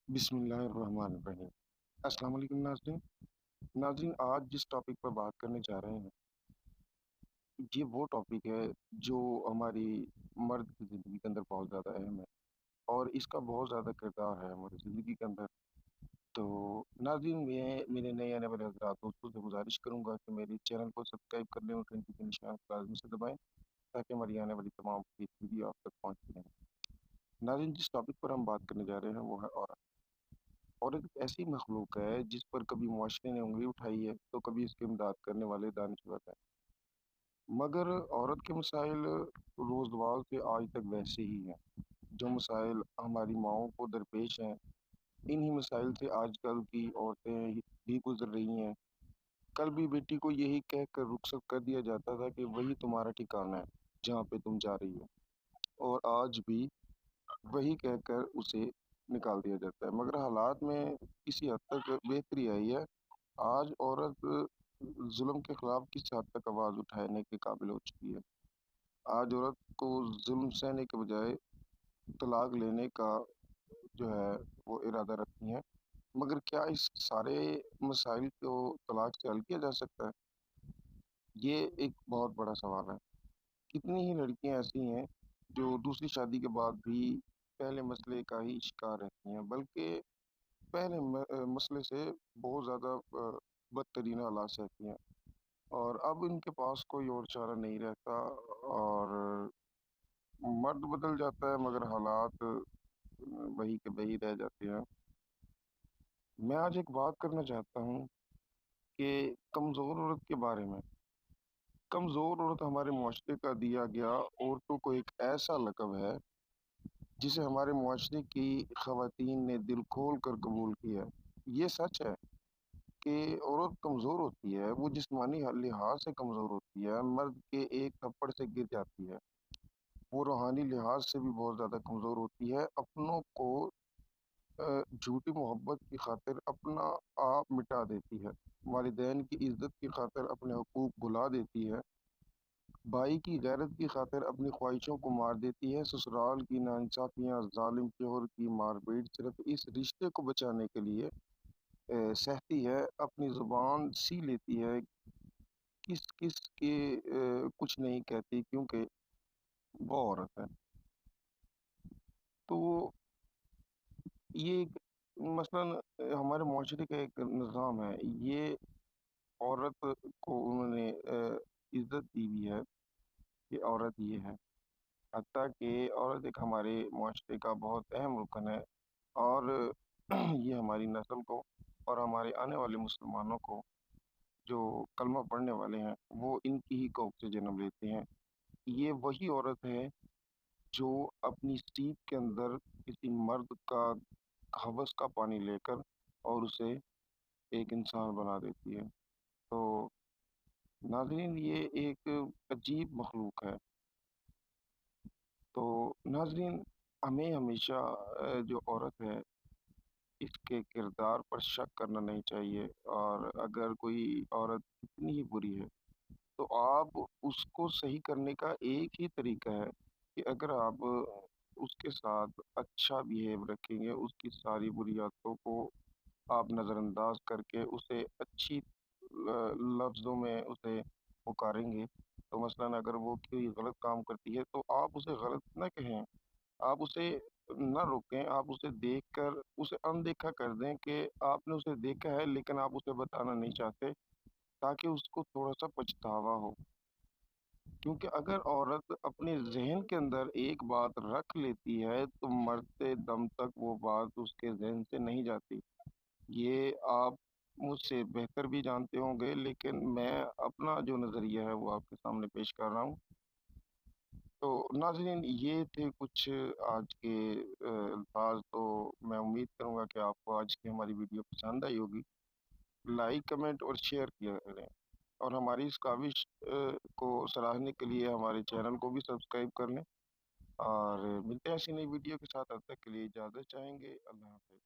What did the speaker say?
بسم اللہ الرحمن الرحیم۔ السلام علیکم ناظرین۔ آج جس ٹاپک پر بات کرنے جا رہے ہیں یہ وہ ٹاپک ہے جو ہماری مرد کی زندگی کے اندر بہت زیادہ اہم ہے اور اس کا بہت زیادہ کردار ہے ہماری زندگی کے اندر۔ تو ناظرین، میں میرے نئے آنے والے حضرات دوستوں سے گزارش کروں گا کہ میری چینل کو سبسکرائب کر لیں اور گھنٹی کے نشان کو لازمی سے دبائیں تاکہ ہماری آنے والی تمام ویڈیو آپ تک پہنچتی رہیں۔ ناظرین، جس ٹاپک پر ہم بات کرنے جا رہے ہیں وہ ہے عورت۔ عورت ایک ایسی مخلوق ہے جس پر کبھی معاشرے نے انگلی اٹھائی ہے تو کبھی اس کی امداد کرنے والے دانشور ہیں، مگر عورت کے مسائل روزگار سے آج تک ویسے ہی ہیں۔ جو مسائل ہماری ماؤں کو درپیش ہیں انہی مسائل سے آج کل کی عورتیں بھی گزر رہی ہیں۔ کل بھی بیٹی کو یہی کہہ کر رخصت کر دیا جاتا تھا کہ وہی تمہارا ٹھکانہ ہے جہاں پہ تم جا رہی ہو، اور آج بھی وہی کہہ کر اسے نکال دیا جاتا ہے، مگر حالات میں کسی حد تک بہتری آئی ہے۔ آج عورت ظلم کے خلاف کس حد تک آواز اٹھانے کے قابل ہو چکی ہے۔ آج عورت کو ظلم سہنے کے بجائے طلاق لینے کا جو ہے وہ ارادہ رکھتی ہیں، مگر کیا اس سارے مسائل کو طلاق سے حل کیا جا سکتا ہے؟ یہ ایک بہت بڑا سوال ہے۔ کتنی ہی لڑکیاں ایسی ہیں جو دوسری شادی کے بعد بھی پہلے مسئلے کا ہی شکار رہتی ہیں، بلکہ پہلے مسئلے سے بہت زیادہ بدترین حالات سہتی ہیں، اور اب ان کے پاس کوئی اور چارہ نہیں رہتا، اور مرد بدل جاتا ہے مگر حالات وہی کے وہی رہ جاتے ہیں۔ میں آج ایک بات کرنا چاہتا ہوں کہ کمزور عورت کے بارے میں۔ کمزور عورت ہمارے معاشرے کا دیا گیا عورتوں کو ایک ایسا لقب ہے جسے ہمارے معاشرے کی خواتین نے دل کھول کر قبول کیا ہے۔ یہ سچ ہے کہ عورت کمزور ہوتی ہے، وہ جسمانی لحاظ سے کمزور ہوتی ہے، مرد کے ایک تھپڑ سے گر جاتی ہے۔ وہ روحانی لحاظ سے بھی بہت زیادہ کمزور ہوتی ہے، اپنوں کو جھوٹی محبت کی خاطر اپنا آپ مٹا دیتی ہے، والدین کی عزت کی خاطر اپنے حقوق بھلا دیتی ہے، بھائی کی غیرت کی خاطر اپنی خواہشوں کو مار دیتی ہے، سسرال کی ناانصافیاں، ظالم شوہر کی مار پیٹ صرف اس رشتے کو بچانے کے لیے سہتی ہے، اپنی زبان سی لیتی ہے، کس کس کے کچھ نہیں کہتی کیونکہ وہ عورت ہے۔ تو یہ ایک مثلاً ہمارے معاشرے کا ایک نظام ہے، یہ عورت کو انہوں نے عزت دی ہوئی ہے کہ عورت یہ ہے، حتیٰ کہ عورت ایک ہمارے معاشرے کا بہت اہم رکن ہے، اور یہ ہماری نسل کو اور ہمارے آنے والے مسلمانوں کو جو کلمہ پڑھنے والے ہیں وہ ان کی ہی کوکھ سے جنم لیتے ہیں۔ یہ وہی عورت ہے جو اپنی سیپ کے اندر کسی مرد کا حوض کا پانی لے کر اور اسے ایک انسان بنا دیتی ہے۔ تو ناظرین، یہ ایک عجیب مخلوق ہے۔ تو ناظرین، ہمیں ہمیشہ جو عورت ہے اس کے کردار پر شک کرنا نہیں چاہیے، اور اگر کوئی عورت کتنی ہی بری ہے تو آپ اس کو صحیح کرنے کا ایک ہی طریقہ ہے کہ اگر آپ اس کے ساتھ اچھا بیہیو رکھیں گے، اس کی ساری بری عادتوں کو آپ نظر انداز کر کے اسے اچھی لفظوں میں اسے پکاریں گے، تو مثلاً اگر وہ کوئی غلط کام کرتی ہے تو آپ اسے غلط نہ کہیں، آپ اسے نہ روکیں، آپ اسے دیکھ کر اسے اندیکھا کر دیں کہ آپ نے اسے دیکھا ہے لیکن آپ اسے بتانا نہیں چاہتے تاکہ اس کو تھوڑا سا پچھتاوا ہو۔ کیونکہ اگر عورت اپنے ذہن کے اندر ایک بات رکھ لیتی ہے تو مرتے دم تک وہ بات اس کے ذہن سے نہیں جاتی۔ یہ آپ مجھ سے بہتر بھی جانتے ہوں گے، لیکن میں اپنا جو نظریہ ہے وہ آپ کے سامنے پیش کر رہا ہوں۔ تو ناظرین، یہ تھے کچھ آج کے الفاظ۔ تو میں امید کروں گا کہ آپ کو آج کی ہماری ویڈیو پسند آئی ہوگی۔ لائک، کمنٹ اور شیئر کیا کریں، اور ہماری اس کاوش کو سراہنے کے لیے ہمارے چینل کو بھی سبسکرائب کر لیں، اور ملتے ہیں ایسی نئی ویڈیو کے ساتھ، اب تک کے لیے اجازت چاہیں گے۔ اللہ حافظ۔